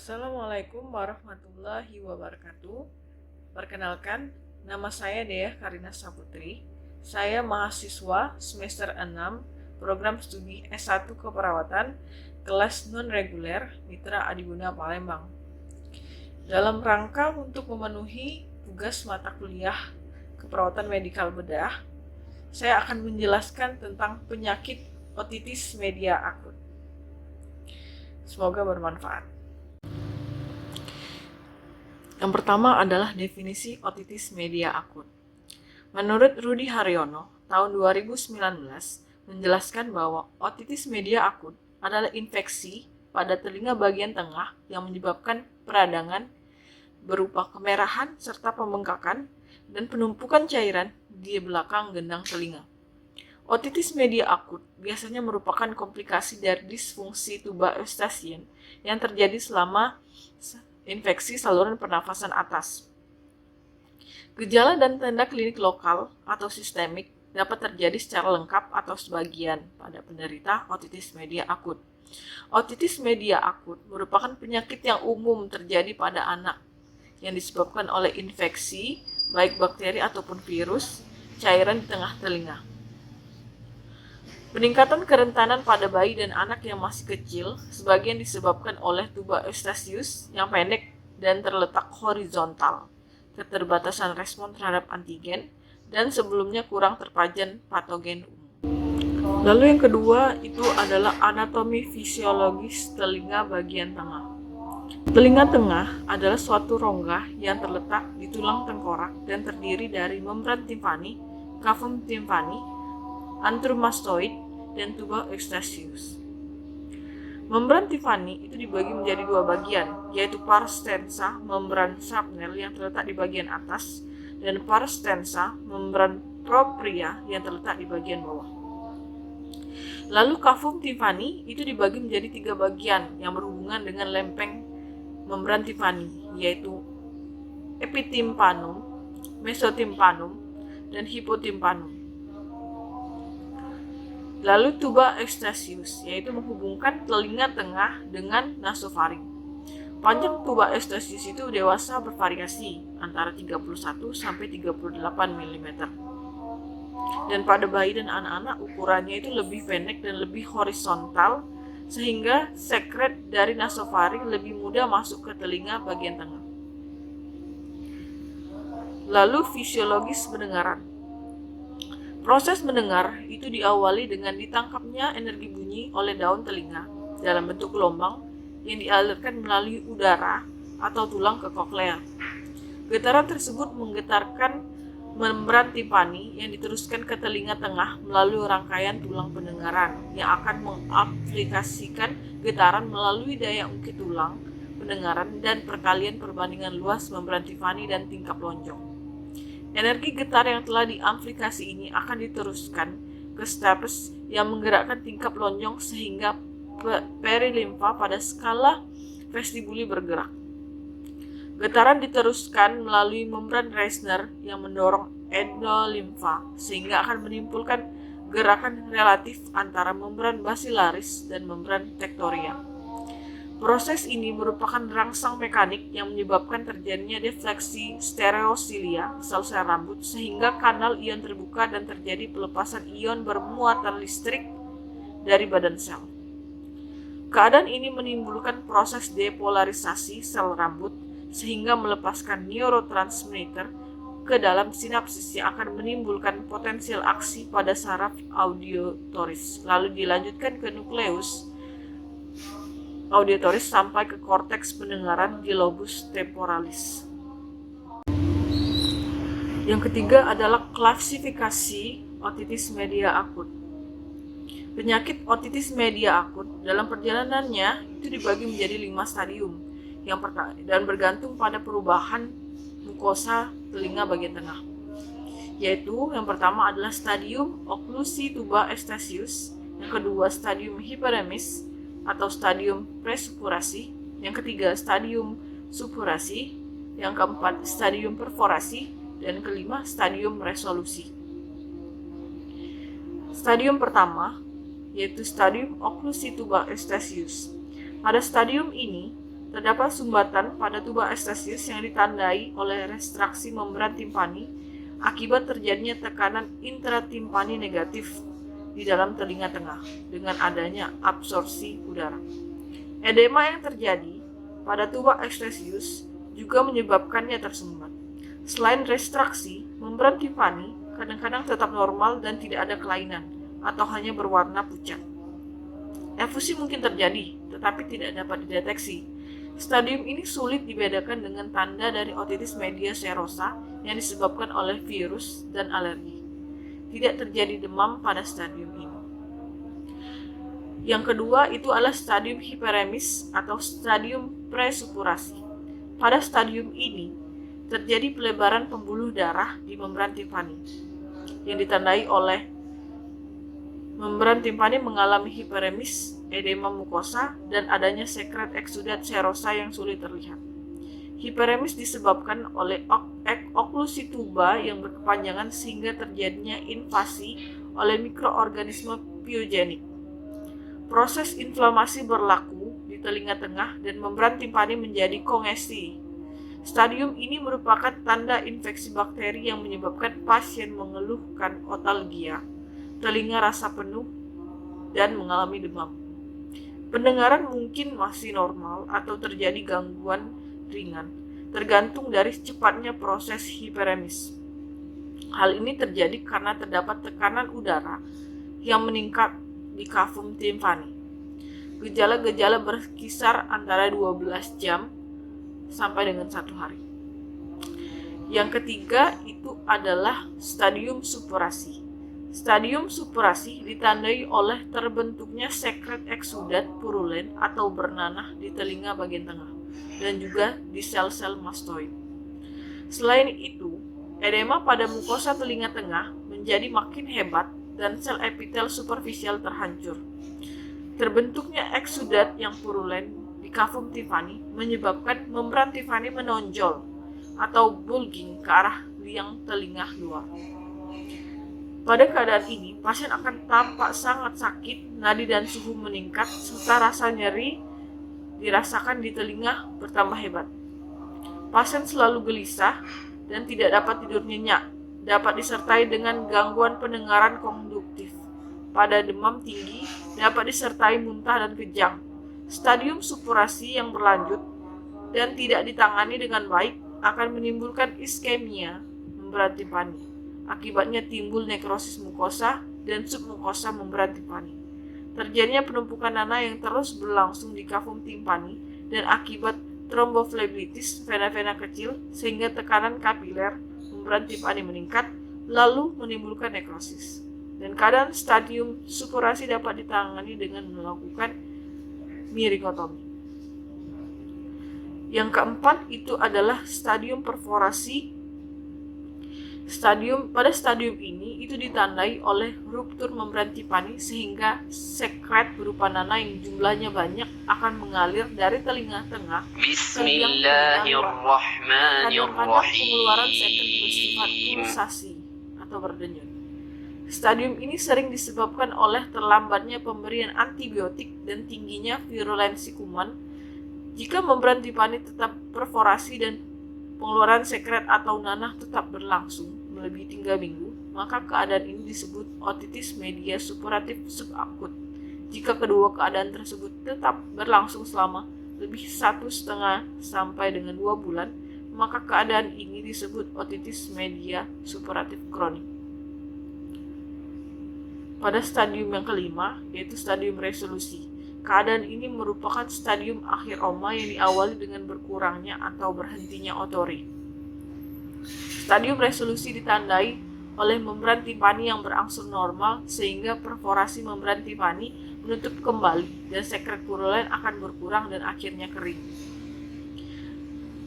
Assalamualaikum warahmatullahi wabarakatuh. Perkenalkan, nama saya Dea Karina Saputri. Saya mahasiswa semester 6 program studi S1 Keperawatan kelas non-reguler Mitra Adibunda Palembang. Dalam rangka untuk memenuhi tugas mata kuliah keperawatan medikal bedah, saya akan menjelaskan tentang penyakit otitis media akut. Semoga bermanfaat. Yang pertama adalah definisi otitis media akut. Menurut Rudy Haryono, tahun 2019 menjelaskan bahwa otitis media akut adalah infeksi pada telinga bagian tengah yang menyebabkan peradangan berupa kemerahan serta pembengkakan dan penumpukan cairan di belakang gendang telinga. Otitis media akut biasanya merupakan komplikasi dari disfungsi tuba eustachian yang terjadi selama infeksi saluran pernafasan atas. Gejala dan tanda klinik lokal atau sistemik dapat terjadi secara lengkap atau sebagian pada penderita otitis media akut. Otitis media akut merupakan penyakit yang umum terjadi pada anak yang disebabkan oleh infeksi, baik bakteri ataupun virus, cairan di tengah telinga. Peningkatan kerentanan pada bayi dan anak yang masih kecil sebagian disebabkan oleh tuba eustachius yang pendek dan terletak horizontal, keterbatasan respon terhadap antigen, dan sebelumnya kurang terpajan patogen umum. Lalu yang kedua itu adalah anatomi fisiologis telinga bagian tengah. Telinga tengah adalah suatu rongga yang terletak di tulang tengkorak dan terdiri dari membran timpani, cavum timpani, antrum mastoid, dan tuba eustachius. Membran timpani itu dibagi menjadi dua bagian, yaitu pars tensa, membran Shrapnel yang terletak di bagian atas, dan pars tensa, membran propria yang terletak di bagian bawah. Lalu cavum timpani itu dibagi menjadi tiga bagian yang berhubungan dengan lempeng membran timpani, yaitu epitimpanum, mesotimpanum, dan hipotimpanum. Lalu tuba eustachius, yaitu menghubungkan telinga tengah dengan nasofaring. Panjang tuba eustachius itu dewasa bervariasi antara 31 sampai 38 mm. Dan pada bayi dan anak-anak ukurannya itu lebih pendek dan lebih horizontal sehingga sekret dari nasofaring lebih mudah masuk ke telinga bagian tengah. Lalu fisiologis pendengaran. Proses mendengar itu diawali dengan ditangkapnya energi bunyi oleh daun telinga dalam bentuk gelombang yang dialirkan melalui udara atau tulang ke koklea. Getaran tersebut menggetarkan membran timpani yang diteruskan ke telinga tengah melalui rangkaian tulang pendengaran yang akan mengaplikasikan getaran melalui daya ungkit tulang pendengaran dan perkalian perbandingan luas membran timpani dan tingkap lonjong. Energi getar yang telah diamplifikasi ini akan diteruskan ke stapes yang menggerakkan tingkap lonjong sehingga perilimfa pada skala vestibuli bergerak. Getaran diteruskan melalui membran Reissner yang mendorong endolimfa sehingga akan menimbulkan gerakan relatif antara membran basilaris dan membran tectoria. Proses ini merupakan rangsang mekanik yang menyebabkan terjadinya defleksi stereosilia sel-sel rambut sehingga kanal ion terbuka dan terjadi pelepasan ion bermuatan listrik dari badan sel. Keadaan ini menimbulkan proses depolarisasi sel rambut sehingga melepaskan neurotransmitter ke dalam sinapsis yang akan menimbulkan potensial aksi pada saraf auditoris, lalu dilanjutkan ke nukleus auditoris sampai ke korteks pendengaran di lobus temporalis. Yang ketiga adalah klasifikasi otitis media akut. Penyakit otitis media akut dalam perjalanannya itu dibagi menjadi 5 stadium dan bergantung pada perubahan mukosa telinga bagian tengah. Yaitu yang pertama adalah stadium oklusi tuba eustachius, yang kedua stadium hiperemis atau stadium presupurasi, yang ketiga stadium supurasi, yang keempat stadium perforasi, dan kelima stadium resolusi. Stadium pertama yaitu stadium oklusi tuba eustachius. Pada stadium ini terdapat sumbatan pada tuba ekstasius yang ditandai oleh restraksi membran timpani akibat terjadinya tekanan intratimpani negatif di dalam telinga tengah dengan adanya absorpsi udara. Edema yang terjadi pada tuba ekstasius juga menyebabkannya tersumbat. Selain restraksi, membran timpani kadang-kadang tetap normal dan tidak ada kelainan atau hanya berwarna pucat. Efusi mungkin terjadi, tetapi tidak dapat dideteksi. Stadium ini sulit dibedakan dengan tanda dari otitis media serosa yang disebabkan oleh virus dan alergi. Tidak terjadi demam pada stadium ini. Yang kedua itu adalah stadium hiperemis atau stadium presupurasi. Pada stadium ini, terjadi pelebaran pembuluh darah di membran timpani yang ditandai oleh membran timpani mengalami hiperemis, edema mukosa, dan adanya sekret eksudat serosa yang sulit terlihat. Hiperemis disebabkan oleh oklusi tuba yang berkepanjangan sehingga terjadinya invasi oleh mikroorganisme pyogenik. Proses inflamasi berlaku di telinga tengah dan membran timpani menjadi kongesti. Stadium ini merupakan tanda infeksi bakteri yang menyebabkan pasien mengeluhkan otalgia, telinga rasa penuh, dan mengalami demam. Pendengaran mungkin masih normal atau terjadi gangguan ringan, tergantung dari cepatnya proses hiperemis. Hal ini terjadi karena terdapat tekanan udara yang meningkat di kavum timpani. Gejala-gejala berkisar antara 12 jam sampai dengan 1 hari. Yang ketiga itu adalah stadium supurasi. Stadium supurasi ditandai oleh terbentuknya sekret eksudat purulen atau bernanah di telinga bagian tengah dan juga di sel-sel mastoid. Selain itu, edema pada mukosa telinga tengah menjadi makin hebat dan sel epitel superficial terhancur. Terbentuknya eksudat yang purulen di kavum timpani menyebabkan membran timpani menonjol atau bulging ke arah liang telinga luar. Pada keadaan ini, pasien akan tampak sangat sakit, nadi dan suhu meningkat, serta rasa nyeri dirasakan di telinga bertambah hebat. Pasien selalu gelisah dan tidak dapat tidur nyenyak, dapat disertai dengan gangguan pendengaran konduktif. Pada demam tinggi, dapat disertai muntah dan kejang. Stadium supurasi yang berlanjut dan tidak ditangani dengan baik akan menimbulkan iskemia membran timpani. Akibatnya timbul nekrosis mukosa dan submukosa membran timpani. Terjadinya penumpukan nanah yang terus berlangsung di kavum timpani dan akibat tromboflebitis vena-vena kecil sehingga tekanan kapiler membran timpani meningkat lalu menimbulkan nekrosis. Dan keadaan stadium supurasi dapat ditangani dengan melakukan miringotomi. Yang keempat itu adalah stadium perforasi. Pada stadium ini itu ditandai oleh ruptur membran timpani sehingga sekret berupa nanah yang jumlahnya banyak akan mengalir dari telinga tengah ke liang telinga luar. Kadang-kadang pengeluaran sekret bersifat pulsasi atau berdenyut. Stadium ini sering disebabkan oleh terlambatnya pemberian antibiotik dan tingginya virulensi kuman. Jika membran timpani tetap perforasi dan pengeluaran sekret atau nanah tetap berlangsung melebihi 3 minggu, maka keadaan ini disebut otitis media supuratif subakut. Jika kedua keadaan tersebut tetap berlangsung selama lebih 1,5 sampai dengan 2 bulan, maka keadaan ini disebut otitis media supuratif kronik. Pada stadium yang kelima, yaitu stadium resolusi. Keadaan ini merupakan stadium akhir oma yang diawali dengan berkurangnya atau berhentinya otori. Stadium resolusi ditandai oleh membran timpani yang berangsur normal sehingga perforasi membran timpani menutup kembali dan sekret purulen akan berkurang dan akhirnya kering.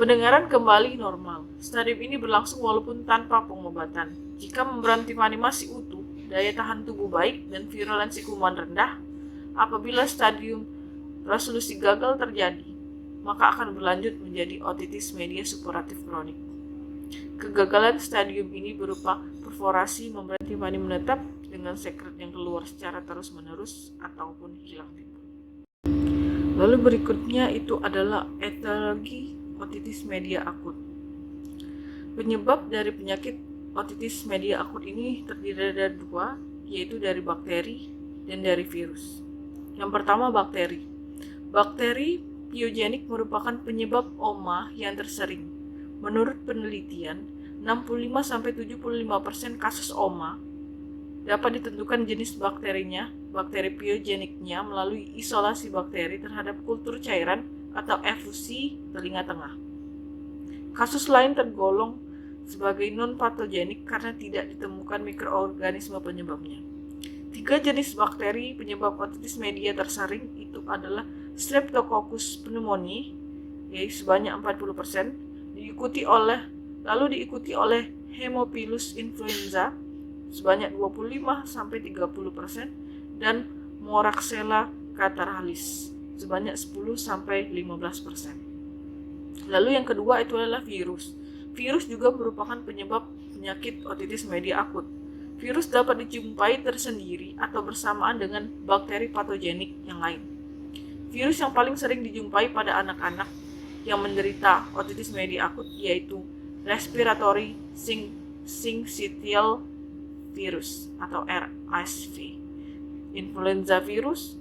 Pendengaran kembali normal. Stadium ini berlangsung walaupun tanpa pengobatan. Jika membran timpani masih utuh, daya tahan tubuh baik dan virulensi kuman rendah. Apabila stadium resolusi gagal terjadi, maka akan berlanjut menjadi otitis media supuratif kronik. Kegagalan stadium ini berupa perforasi membran timpani menetap dengan sekret yang keluar secara terus-menerus ataupun hilang timbul. Lalu berikutnya itu adalah etiologi otitis media akut. Penyebab dari penyakit otitis media akut ini terdiri dari dua, yaitu dari bakteri dan dari virus. Yang pertama, bakteri. Bakteri piogenik merupakan penyebab OMA yang tersering. Menurut penelitian, 65-75% kasus OMA dapat ditentukan jenis bakterinya, bakteri piogeniknya, melalui isolasi bakteri terhadap kultur cairan atau efusi telinga tengah. Kasus lain tergolong sebagai non-patogenik karena tidak ditemukan mikroorganisme penyebabnya. 3 jenis bakteri penyebab otitis media tersaring itu adalah Streptococcus pneumoniae, yaitu sebanyak 40%, diikuti oleh Haemophilus influenza sebanyak 25-30%, dan Moraxella catarrhalis sebanyak 10-15%. Lalu yang kedua itu adalah virus. Virus juga merupakan penyebab penyakit otitis media akut. Virus dapat dijumpai tersendiri atau bersamaan dengan bakteri patogenik yang lain. Virus yang paling sering dijumpai pada anak-anak yang menderita otitis media akut yaitu respiratory syncytial virus atau RSV, influenza virus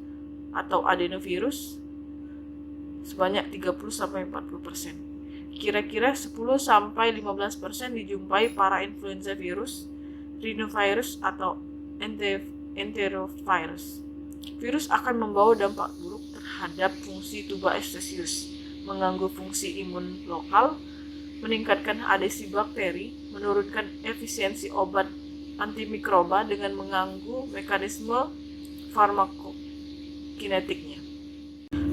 atau adenovirus sebanyak 30-40%. Kira-kira 10-15% dijumpai para influenza virus, rhinovirus atau enterovirus. Virus akan membawa dampak buruk terhadap fungsi tuba eustachius, mengganggu fungsi imun lokal, meningkatkan adesi bakteri, menurunkan efisiensi obat antimikroba dengan mengganggu mekanisme farmakokinetiknya.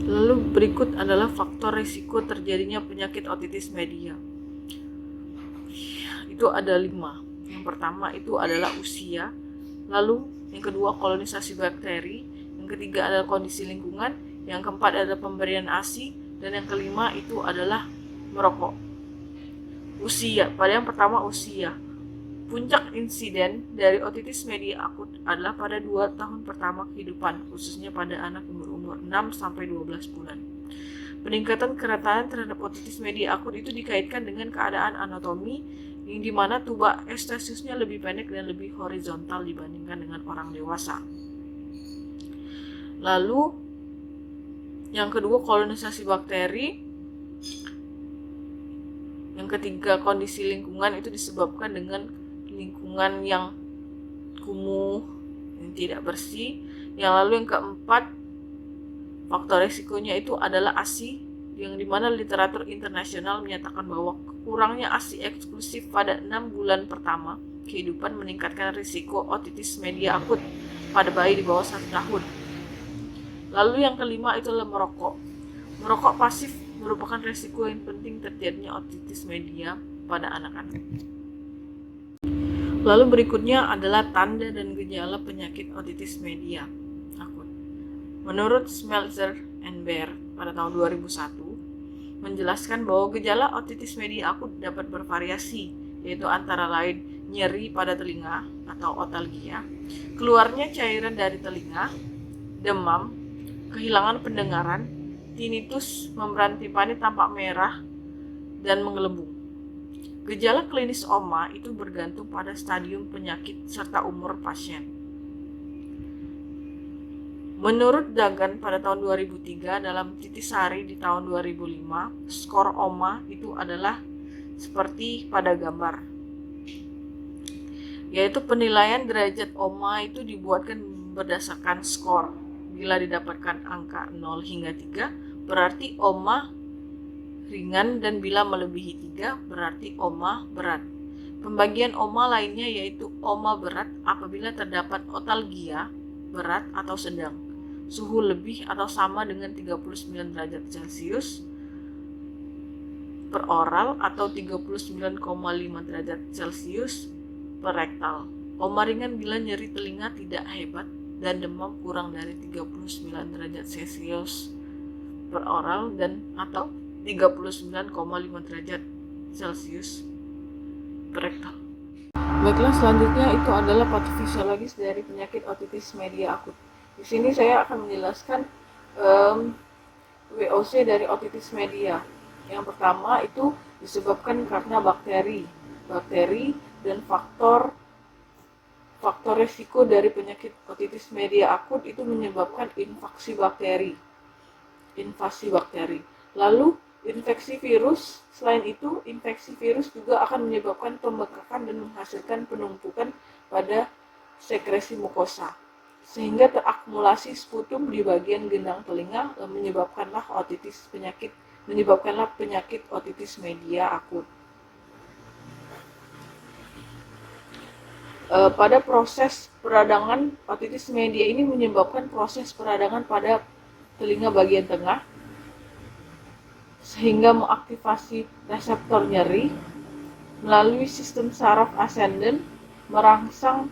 Lalu berikut adalah faktor risiko terjadinya penyakit otitis media. Itu ada 5. Yang pertama itu adalah usia, lalu yang kedua kolonisasi bakteri, yang ketiga adalah kondisi lingkungan, yang keempat adalah pemberian ASI, dan yang kelima itu adalah merokok. Usia, pada yang pertama usia. Puncak insiden dari otitis media akut adalah pada 2 tahun pertama kehidupan, khususnya pada anak yang berumur 6-12 bulan. Peningkatan kerentanan terhadap otitis media akut itu dikaitkan dengan keadaan anatomi yang dimana tuba eustachiusnya lebih pendek dan lebih horizontal dibandingkan dengan orang dewasa. Lalu yang kedua kolonisasi bakteri, yang ketiga kondisi lingkungan itu disebabkan dengan lingkungan yang kumuh, yang tidak bersih. Yang lalu yang keempat faktor risikonya itu adalah ASI, yang dimana literatur internasional menyatakan bahwa kurangnya ASI eksklusif pada 6 bulan pertama kehidupan meningkatkan risiko otitis media akut pada bayi di bawah 1 tahun. Lalu yang kelima itu adalah merokok. Merokok pasif merupakan risiko yang penting terjadinya otitis media pada anak-anak. Lalu berikutnya adalah tanda dan gejala penyakit otitis media akut. Menurut Smeltzer and Baer pada tahun 2001 menjelaskan bahwa gejala otitis media akut dapat bervariasi, yaitu antara lain nyeri pada telinga atau otalgia, keluarnya cairan dari telinga, demam, kehilangan pendengaran, tinnitus, membran timpani tampak merah, dan menggelembung. Gejala klinis OMA itu bergantung pada stadium penyakit serta umur pasien. Menurut Dagan pada tahun 2003 dalam Titisari di tahun 2005, skor OMA itu adalah seperti pada gambar. Yaitu penilaian derajat OMA itu dibuatkan berdasarkan skor. Bila didapatkan angka 0 hingga 3 berarti OMA ringan, dan bila melebihi 3 berarti OMA berat. Pembagian OMA lainnya yaitu OMA berat apabila terdapat otalgia berat atau sedang, suhu lebih atau sama dengan 39 derajat Celcius per oral atau 39,5 derajat Celcius per rektal. OMA ringan bila nyeri telinga tidak hebat dan demam kurang dari 39 derajat Celcius per oral dan atau 39,5 derajat Celcius per rektal. Baiklah, selanjutnya itu adalah patofisiologis dari penyakit otitis media akut. Di sini saya akan menjelaskan VOC dari otitis media. Yang pertama itu disebabkan karena bakteri dan faktor resiko dari penyakit otitis media akut itu menyebabkan invasi bakteri. Lalu infeksi virus, selain itu infeksi virus juga akan menyebabkan pembekakan dan menghasilkan penumpukan pada sekresi mukosa, sehingga terakumulasi sputum di bagian gendang telinga dan menyebabkanlah penyakit otitis media akut. Pada proses peradangan, otitis media ini menyebabkan proses peradangan pada telinga bagian tengah, sehingga mengaktifasi reseptor nyeri melalui sistem saraf ascendent, merangsang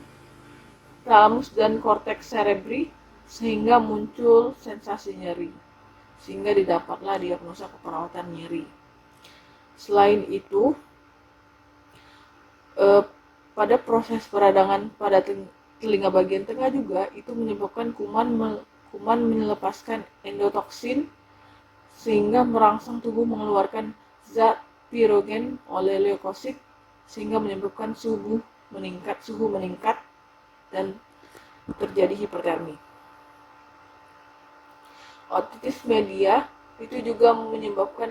thalamus dan korteks cerebri, sehingga muncul sensasi nyeri, sehingga didapatlah diagnosa keperawatan nyeri. Selain itu, pada proses peradangan pada telinga bagian tengah juga itu menyebabkan kuman melepaskan endotoksin, sehingga merangsang tubuh mengeluarkan zat pirogen oleh leukosit, sehingga menyebabkan suhu meningkat dan terjadi hipertermi. Otitis media itu juga menyebabkan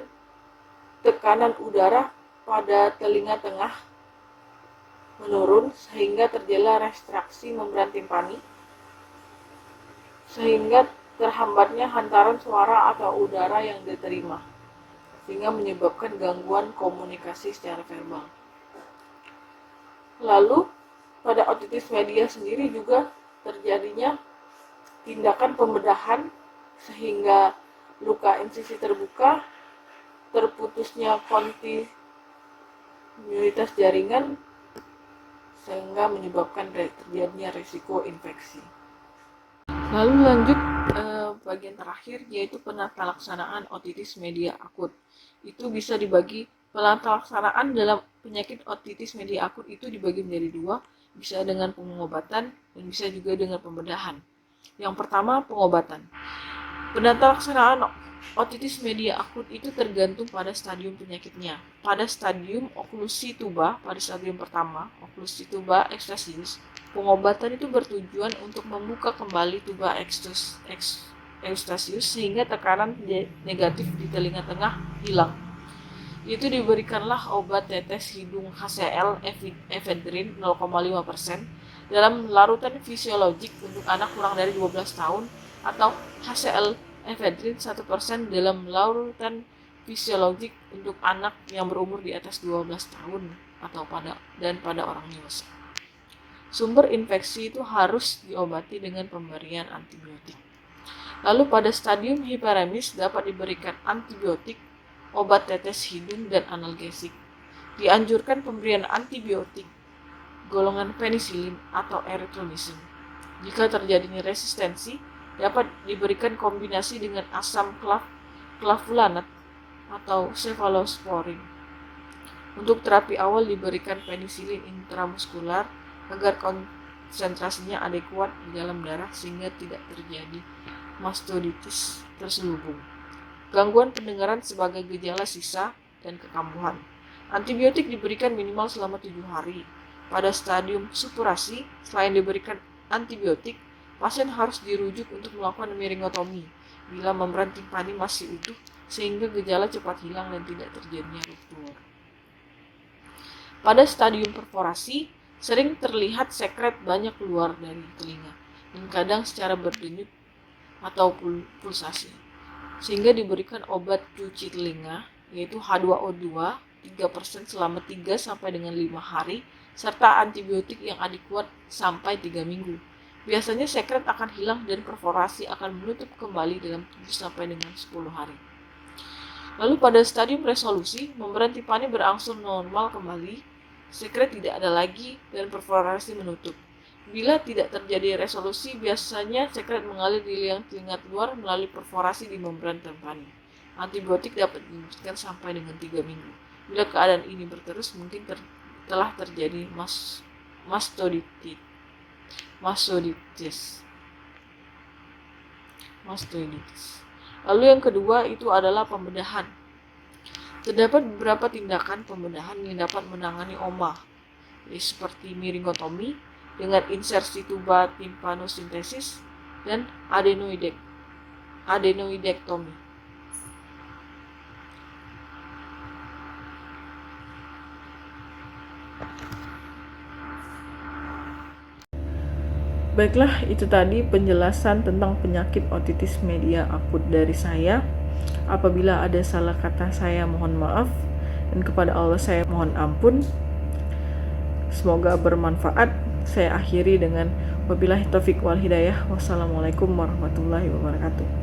tekanan udara pada telinga tengah menurun, sehingga terjadilah restraksi membran timpani, sehingga terhambatnya hantaran suara atau udara yang diterima, sehingga menyebabkan gangguan komunikasi secara verbal. Lalu pada otitis media sendiri juga terjadinya tindakan pembedahan, sehingga luka insisi terbuka, terputusnya kontinuitas jaringan, sehingga menyebabkan terjadinya risiko infeksi. Lalu lanjut bagian terakhir, yaitu penata laksanaan otitis media akut. Itu bisa dibagi, penata laksanaan dalam penyakit otitis media akut itu dibagi menjadi dua, bisa dengan pengobatan dan bisa juga dengan pembedahan. Yang pertama, pengobatan. Penata laksanaan otitis media akut itu tergantung pada stadium penyakitnya. Pada stadium oklusi tuba, pada stadium pertama, oklusi tuba ekstasius, pengobatan itu bertujuan untuk membuka kembali tuba ekstasius sehingga tekanan negatif di telinga tengah hilang. Itu diberikanlah obat tetes hidung HCl efedrin 0,5% dalam larutan fisiologik untuk anak kurang dari 12 tahun atau HCl efedrin 1% dalam larutan fisiologik untuk anak yang berumur di atas 12 tahun atau pada orang dewasa. Sumber infeksi itu harus diobati dengan pemberian antibiotik. Lalu pada stadium hiperemis dapat diberikan antibiotik, obat tetes hidung, dan analgesik. Dianjurkan pemberian antibiotik golongan penisilin atau erythromycin. Jika terjadinya resistensi, dapat diberikan kombinasi dengan asam clavulanat atau cephalosporin. Untuk terapi awal diberikan penisilin intramuskular agar konsentrasinya adekuat di dalam darah sehingga tidak terjadi mastoiditis terselubung. Gangguan pendengaran sebagai gejala sisa dan kekambuhan. Antibiotik diberikan minimal selama 7 hari. Pada stadium supurasi, selain diberikan antibiotik, pasien harus dirujuk untuk melakukan miringotomi bila membran timpani masih utuh, sehingga gejala cepat hilang dan tidak terjadinya ruptur. Pada stadium perforasi, sering terlihat sekret banyak keluar dari telinga dan kadang secara berdenyut atau pulsasi, sehingga diberikan obat cuci telinga yaitu H2O2 3% selama 3 sampai dengan 5 hari serta antibiotik yang adekuat sampai 3 minggu. Biasanya sekret akan hilang dan perforasi akan menutup kembali dalam 7 sampai dengan 10 hari. Lalu pada stadium resolusi, membran timpani berangsur normal kembali, sekret tidak ada lagi dan perforasi menutup. Bila tidak terjadi resolusi, biasanya sekret mengalir di liang telinga luar melalui perforasi di membran timpani. Antibiotik dapat diberikan sampai dengan 3 minggu. Bila keadaan ini berterus, mungkin telah terjadi mastoiditis. Lalu yang kedua itu adalah pembedahan. Terdapat beberapa tindakan pembedahan yang dapat menangani OMA, seperti miringotomi dengan insersi tuba timpanosintesis dan adenoidektomi. Baiklah, itu tadi penjelasan tentang penyakit otitis media akut dari saya. Apabila ada salah kata saya mohon maaf, dan kepada Allah saya mohon ampun. Semoga bermanfaat. Saya akhiri dengan wabillahi taufik wal hidayah. Wassalamualaikum warahmatullahi wabarakatuh.